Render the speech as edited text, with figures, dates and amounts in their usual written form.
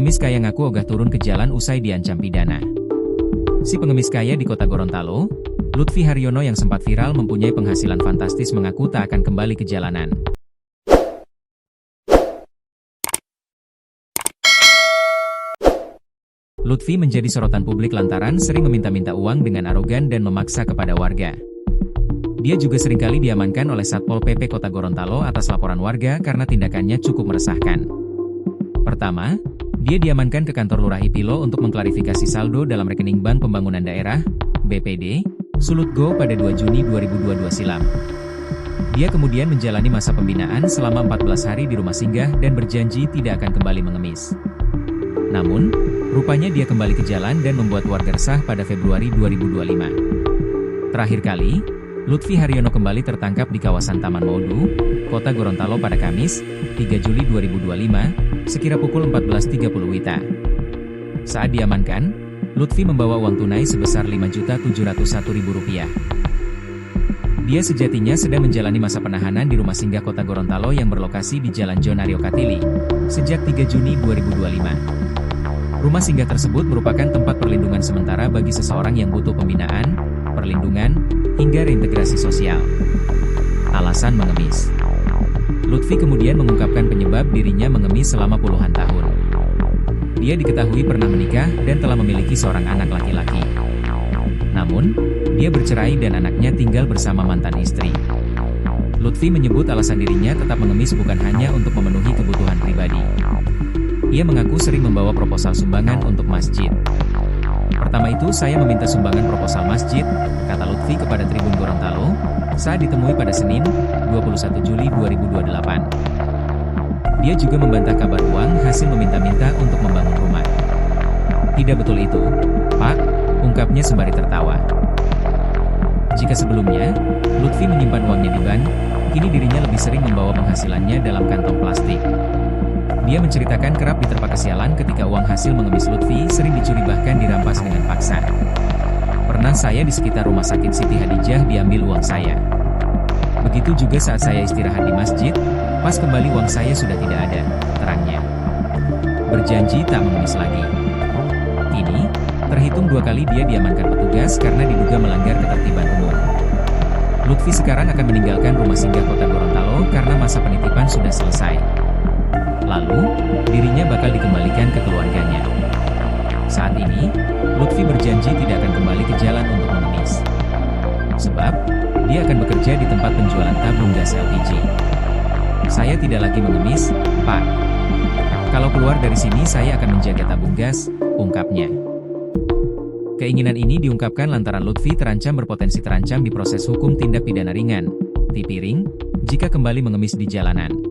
Pengemis kaya ngaku ogah turun ke jalan usai diancam pidana. Si pengemis kaya di kota Gorontalo, Lutfi Haryono yang sempat viral mempunyai penghasilan fantastis mengaku tak akan kembali ke jalanan. Lutfi menjadi sorotan publik lantaran sering meminta-minta uang dengan arogan dan memaksa kepada warga. Dia juga seringkali diamankan oleh Satpol PP Kota Gorontalo atas laporan warga karena tindakannya cukup meresahkan. Pertama, dia diamankan ke kantor Lurah Ipilo untuk mengklarifikasi saldo dalam rekening Bank Pembangunan Daerah, BPD, Sulutgo pada 2 Juni 2022 silam. Dia kemudian menjalani masa pembinaan selama 14 hari di rumah singgah dan berjanji tidak akan kembali mengemis. Namun, rupanya dia kembali ke jalan dan membuat warga resah pada Februari 2025. Terakhir kali, Lutfi Haryono kembali tertangkap di kawasan Taman Maudu, Kota Gorontalo pada Kamis, 3 Juli 2025, sekira pukul 14.30 WITA. Saat diamankan, Lutfi membawa uang tunai sebesar Rp5.701.000. Dia sejatinya sedang menjalani masa penahanan di rumah singgah Kota Gorontalo yang berlokasi di Jalan Jonario Katili, sejak 3 Juni 2025. Rumah singgah tersebut merupakan tempat perlindungan sementara bagi seseorang yang butuh pembinaan, perlindungan, hingga reintegrasi sosial. Alasan mengemis. Lutfi kemudian mengungkapkan penyebab dirinya mengemis selama puluhan tahun. Dia diketahui pernah menikah dan telah memiliki seorang anak laki-laki. Namun, dia bercerai dan anaknya tinggal bersama mantan istri. Lutfi menyebut alasan dirinya tetap mengemis bukan hanya untuk memenuhi kebutuhan pribadi. Ia mengaku sering membawa proposal sumbangan untuk masjid. Pertama itu saya meminta sumbangan proposal masjid, kata Lutfi kepada Tribun Gorontalo, saat ditemui pada Senin, 21 Juli 2028. Dia juga membantah kabar uang hasil meminta-minta untuk membangun rumah. Tidak betul itu, Pak, ungkapnya sembari tertawa. Jika sebelumnya, Lutfi menyimpan uangnya di bank, kini dirinya lebih sering membawa penghasilannya dalam kantong plastik. Dia menceritakan kerap diterpa kesialan ketika uang hasil mengemis Lutfi sering dicuri bahkan dirampas dengan paksa. Pernah saya di sekitar rumah sakit Siti Hadijah diambil uang saya. Begitu juga saat saya istirahat di masjid, pas kembali uang saya sudah tidak ada, terangnya. Berjanji tak mengemis lagi. Kini, terhitung 2 kali dia diamankan petugas karena diduga melanggar ketertiban umum. Lutfi sekarang akan meninggalkan rumah singgah Kota Gorontalo karena masa penitipan sudah selesai. Lalu, dirinya bakal dikembalikan ke keluarganya. Saat ini, Lutfi berjanji tidak akan kembali ke jalan untuk mengemis. Sebab, dia akan bekerja di tempat penjualan tabung gas LPG. Saya tidak lagi mengemis, Pak. Kalau keluar dari sini saya akan menjaga tabung gas, ungkapnya. Keinginan ini diungkapkan lantaran Lutfi terancam berpotensi terancam di proses hukum tindak pidana ringan, Tipiring, jika kembali mengemis di jalanan.